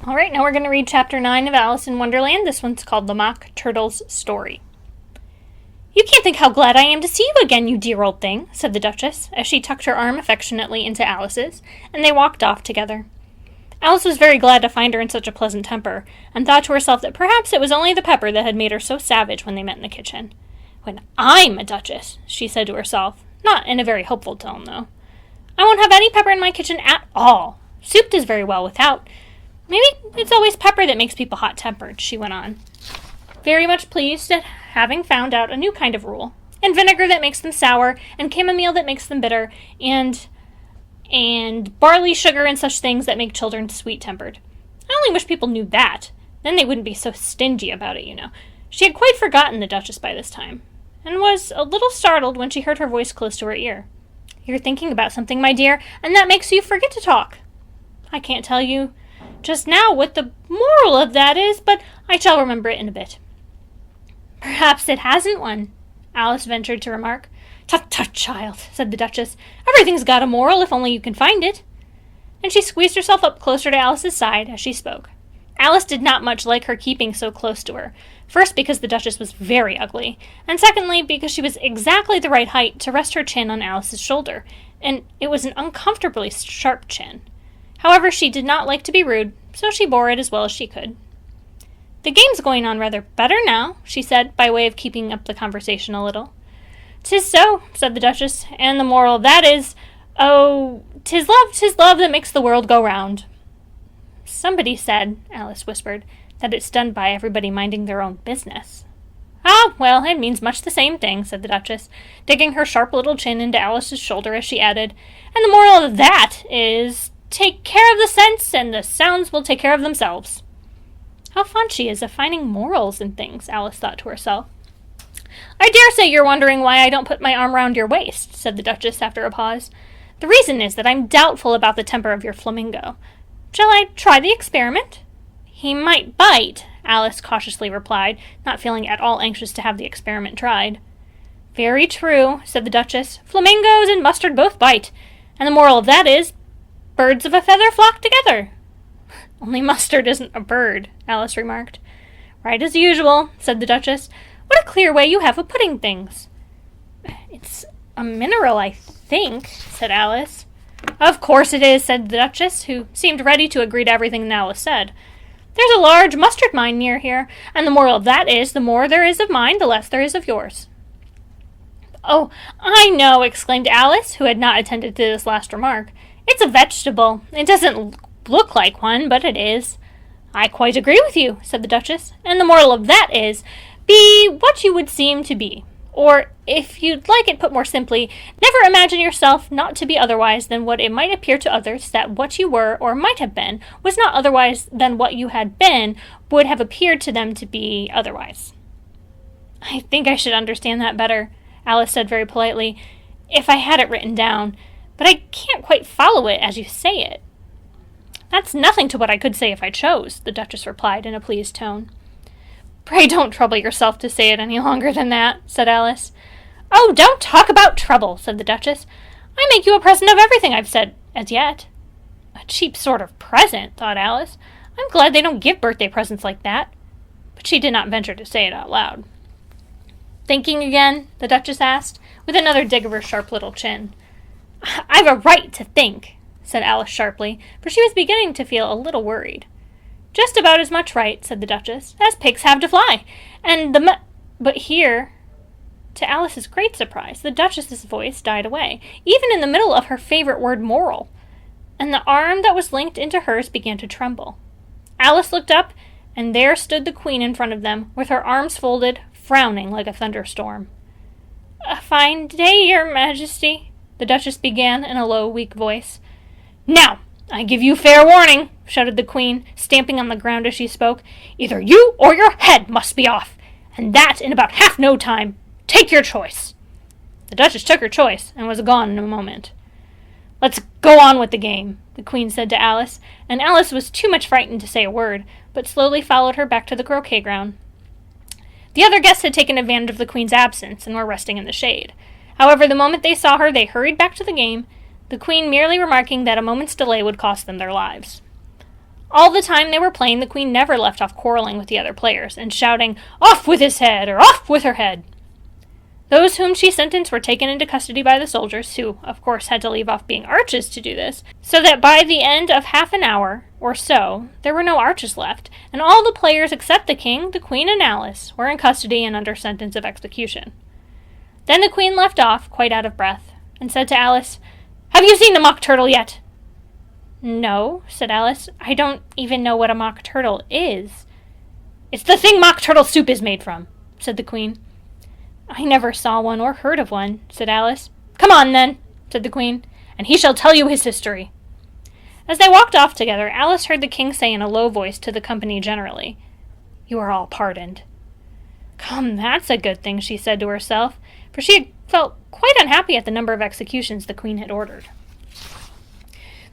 All right, now we're going to read Chapter 9 of Alice in Wonderland. This one's called The Mock Turtle's Story. "You can't think how glad I am to see you again, you dear old thing," said the Duchess, as she tucked her arm affectionately into Alice's, and they walked off together. Alice was very glad to find her in such a pleasant temper, and thought to herself that perhaps it was only the pepper that had made her so savage when they met in the kitchen. "When I'm a Duchess," she said to herself, not in a very hopeful tone, though, "I won't have any pepper in my kitchen at all. Soup does very well without. Maybe it's always pepper that makes people hot-tempered," she went on, very much pleased at having found out a new kind of rule, and vinegar that makes them sour, and chamomile that makes them bitter, and barley sugar and such things that make children sweet-tempered. I only wish people knew that. Then they wouldn't be so stingy about it, you know. She had quite forgotten the Duchess by this time, and was a little startled when she heard her voice close to her ear. "You're thinking about something, my dear, and that makes you forget to talk. I can't tell you just now what the moral of that is, but I shall remember it in a bit." "Perhaps it hasn't one," Alice ventured to remark. "Tut, tut, child," said the Duchess. "Everything's got a moral, if only you can find it." And she squeezed herself up closer to Alice's side as she spoke. Alice did not much like her keeping so close to her, first because the Duchess was very ugly, and secondly because she was exactly the right height to rest her chin on Alice's shoulder, and it was an uncomfortably sharp chin. However, she did not like to be rude, so she bore it as well as she could. "The game's going on rather better now," she said, by way of keeping up the conversation a little. "'Tis so," said the Duchess, "and the moral of that is, oh, 'tis love that makes the world go round." "Somebody said," Alice whispered, "that it's done by everybody minding their own business." "Ah, well, it means much the same thing," said the Duchess, digging her sharp little chin into Alice's shoulder as she added, "and the moral of that is, take care of the sense, and the sounds will take care of themselves." How fond she is of finding morals in things, Alice thought to herself. "I dare say you're wondering why I don't put my arm round your waist," said the Duchess after a pause. "The reason is that I'm doubtful about the temper of your flamingo. Shall I try the experiment?" "He might bite," Alice cautiously replied, not feeling at all anxious to have the experiment tried. "Very true," said the Duchess. "Flamingos and mustard both bite, and the moral of that is, birds of a feather flock together." "Only mustard isn't a bird," Alice remarked. "Right as usual," said the Duchess. "What a clear way you have of putting things." "It's a mineral, I think," said Alice. "Of course it is," said the Duchess, who seemed ready to agree to everything that Alice said. "There's a large mustard mine near here, and the moral of that is, the more there is of mine, the less there is of yours." "Oh, I know," exclaimed Alice, who had not attended to this last remark. "It's a vegetable. It doesn't look like one, but it is." "I quite agree with you," said the Duchess, "and the moral of that is, be what you would seem to be. Or, if you'd like it put more simply, never imagine yourself not to be otherwise than what it might appear to others that what you were, or might have been, was not otherwise than what you had been would have appeared to them to be otherwise." "I think I should understand that better," Alice said very politely, "if I had it written down, but I can't quite follow it as you say it." "That's nothing to what I could say if I chose," the Duchess replied in a pleased tone. "Pray don't trouble yourself to say it any longer than that," said Alice. "Oh, don't talk about trouble," said the Duchess. "I make you a present of everything I've said as yet." "A cheap sort of present," thought Alice. "I'm glad they don't give birthday presents like that." But she did not venture to say it out loud. "Thinking again?" the Duchess asked, with another dig of her sharp little chin. "I've a right to think," said Alice sharply, for she was beginning to feel a little worried. "Just about as much right," said the Duchess, "as pigs have to fly. And But here," to Alice's great surprise, the Duchess's voice died away, even in the middle of her favorite word moral, and the arm that was linked into hers began to tremble. Alice looked up, and there stood the Queen in front of them, with her arms folded, frowning like a thunderstorm. "A fine day, your Majesty," the Duchess began in a low, weak voice. "Now, I give you fair warning," shouted the Queen, stamping on the ground as she spoke. "Either you or your head must be off, and that in about half no time. Take your choice." The Duchess took her choice, and was gone in a moment. "Let's go on with the game," the Queen said to Alice, and Alice was too much frightened to say a word, but slowly followed her back to the croquet ground. The other guests had taken advantage of the Queen's absence, and were resting in the shade. However, the moment they saw her, they hurried back to the game, the Queen merely remarking that a moment's delay would cost them their lives. All the time they were playing, the queen never left off quarreling with the other players and shouting, "Off with his head!" or "Off with her head!" Those whom she sentenced were taken into custody by the soldiers, who, of course, had to leave off being arches to do this, so that by the end of half an hour or so, there were no arches left, and all the players except the king, the queen, and Alice were in custody and under sentence of execution. Then the queen left off, quite out of breath, and said to Alice, "Have you seen the mock turtle yet?" "No," said Alice. "I don't even know what a mock turtle is." "It's the thing mock turtle soup is made from," said the queen. "I never saw one or heard of one," said Alice. "Come on, then," said the queen, "and he shall tell you his history." As they walked off together, Alice heard the king say in a low voice to the company generally, "You are all pardoned." "Come, that's a good thing," she said to herself, for she had felt quite unhappy at the number of executions the queen had ordered.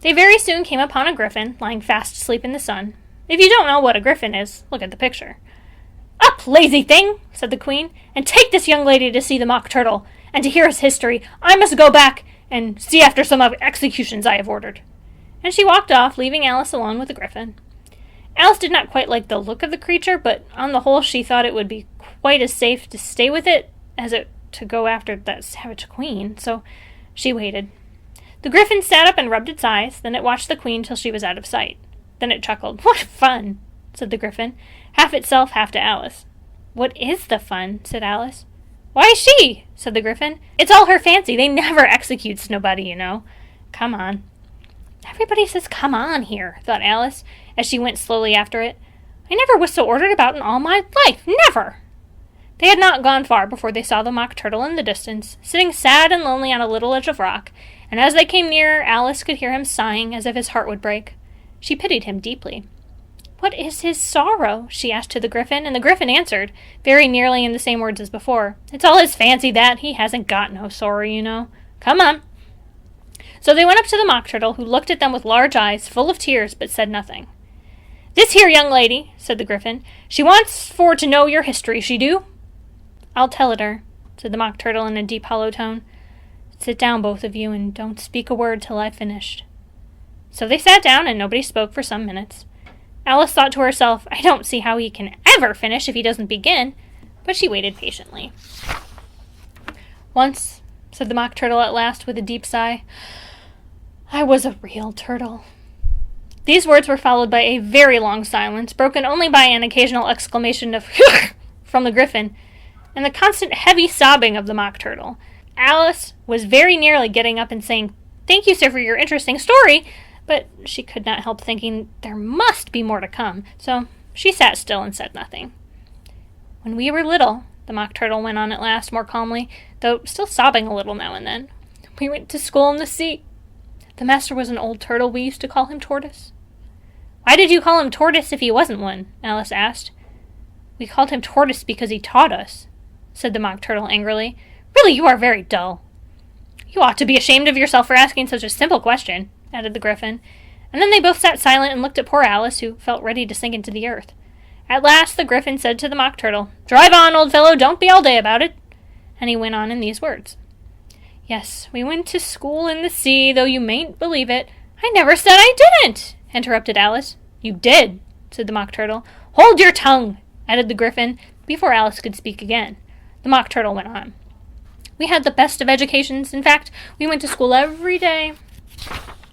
They very soon came upon a griffin, lying fast asleep in the sun. If you don't know what a griffin is, look at the picture. "Up, lazy thing," said the queen, "and take this young lady to see the mock turtle, and to hear his history. I must go back and see after some of executions I have ordered." And she walked off, leaving Alice alone with the griffin. Alice did not quite like the look of the creature, but on the whole she thought it would be quite as safe to stay with it as it to go after that savage queen, so she waited. The griffin sat up and rubbed its eyes, then it watched the queen till she was out of sight. Then it chuckled. "What fun!" said the griffin, half itself, half to Alice. "What is the fun?" said Alice. "Why, she," said the griffin. "It's all her fancy. They never executes nobody, you know. Come on." "Everybody says come on here," thought Alice, as she went slowly after it. "I never was so ordered about in all my life. Never!" They had not gone far before they saw the mock turtle in the distance, sitting sad and lonely on a little ledge of rock, and as they came nearer, Alice could hear him sighing as if his heart would break. She pitied him deeply. "What is his sorrow?" she asked to the griffin, and the griffin answered, very nearly in the same words as before. "It's all his fancy that. He hasn't got no sorrow, you know. Come on." So they went up to the mock turtle, who looked at them with large eyes, full of tears, but said nothing. "This here young lady," said the griffin, "she wants for to know your history, she do." "I'll tell it her," said the mock turtle in a deep hollow tone. "Sit down, both of you, and don't speak a word till I've finished." So they sat down, and nobody spoke for some minutes. Alice thought to herself, "I don't see how he can ever finish if he doesn't begin," but she waited patiently. "Once," said the mock turtle at last with a deep sigh, "I was a real turtle." These words were followed by a very long silence, broken only by an occasional exclamation of from the griffin, and the constant heavy sobbing of the mock turtle. Alice was very nearly getting up and saying, "Thank you, sir, for your interesting story," but she could not help thinking there must be more to come, so she sat still and said nothing. "When we were little," the mock turtle went on at last, more calmly, though still sobbing a little now and then, "we went to school in the sea. The master was an old turtle. We used to call him Tortoise." "Why did you call him Tortoise if he wasn't one?" Alice asked. "We called him Tortoise because he taught us," said the mock turtle angrily. "Really, you are very dull." "You ought to be ashamed of yourself for asking such a simple question," added the griffin, and then they both sat silent and looked at poor Alice, who felt ready to sink into the earth. At last the griffin said to the mock turtle, "Drive on, old fellow, don't be all day about it," and he went on in these words. "Yes, we went to school in the sea, though you mayn't believe it." "I never said I didn't," interrupted Alice. "You did," said the mock turtle. "Hold your tongue," added the griffin, before Alice could speak again. The mock turtle went on. "We had the best of educations. In fact, we went to school every day."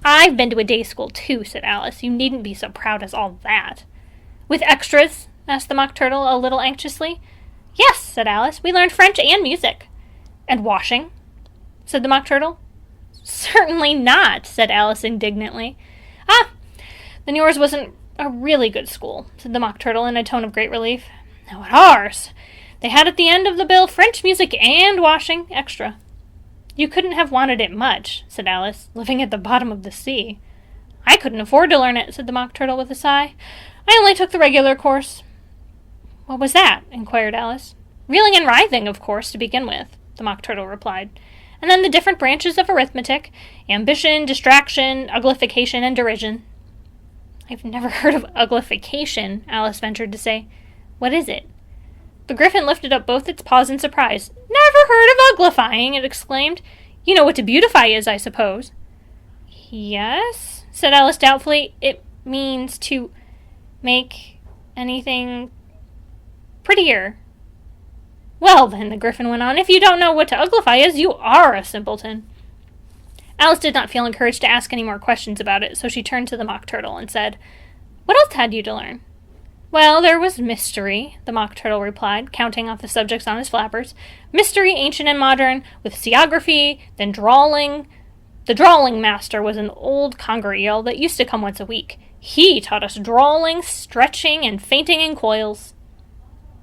"I've been to a day school, too," said Alice. "You needn't be so proud as all that." "With extras?" asked the mock turtle a little anxiously. "Yes," said Alice. "We learned French and music." "And washing?" said the mock turtle. "Certainly not," said Alice indignantly. "Ah, then yours wasn't a really good school," said the mock turtle in a tone of great relief. "Now at ours, they had at the end of the bill French music and washing extra." "You couldn't have wanted it much," said Alice, "living at the bottom of the sea." "I couldn't afford to learn it," said the mock turtle with a sigh. "I only took the regular course." "What was that?" inquired Alice. "Reeling and writhing, of course, to begin with," the mock turtle replied. "And then the different branches of arithmetic: ambition, distraction, uglification, and derision." "I've never heard of uglification," Alice ventured to say. "What is it?" The griffin lifted up both its paws in surprise. "Never heard of uglifying!" it exclaimed. "You know what to beautify is, I suppose." "Yes," said Alice doubtfully. "It means to make anything prettier. Well then, the Gryphon went on, if you don't know what to uglify is, you are a simpleton. Alice did not feel encouraged to ask any more questions about it, so she turned to the Mock Turtle and said, What else had you to learn? Well, there was mystery, the Mock Turtle replied, counting off the subjects on his flappers. Mystery, ancient and modern, with seaography, then drawling. The drawling master was an old conger eel that used to come once a week. He taught us drawling, stretching, and fainting in coils.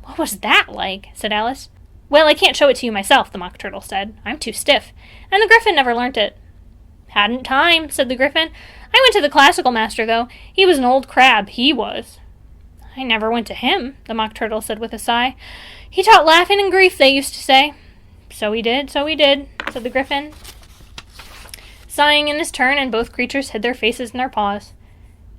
What was that like? Said Alice. Well, I can't show it to you myself, the Mock Turtle said. I'm too stiff. And the Gryphon never learnt it. Hadn't time, said the Gryphon. I went to the classical master, though. He was an old crab, he was. I never went to him, the Mock Turtle said with a sigh. He taught laughing and grief, they used to say. So he did, said the Gryphon, sighing in his turn, and both creatures hid their faces in their paws.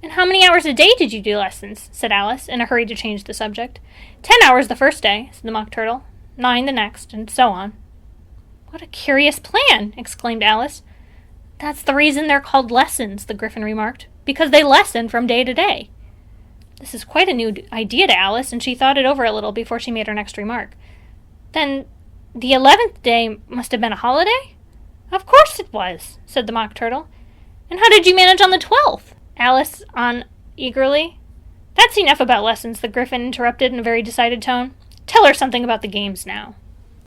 And how many hours a day did you do lessons? Said Alice, in a hurry to change the subject. 10 hours the first day, said the Mock Turtle. 9 the next, and so on. What a curious plan, exclaimed Alice. That's the reason they're called lessons, the Gryphon remarked, because they lessen from day to day. This is quite a new idea to Alice, and she thought it over a little before she made her next remark. Then the 11th day must have been a holiday? Of course it was, said the Mock Turtle. And how did you manage on the 12th? Alice on eagerly. That's enough about lessons, the Gryphon interrupted in a very decided tone. Tell her something about the games now.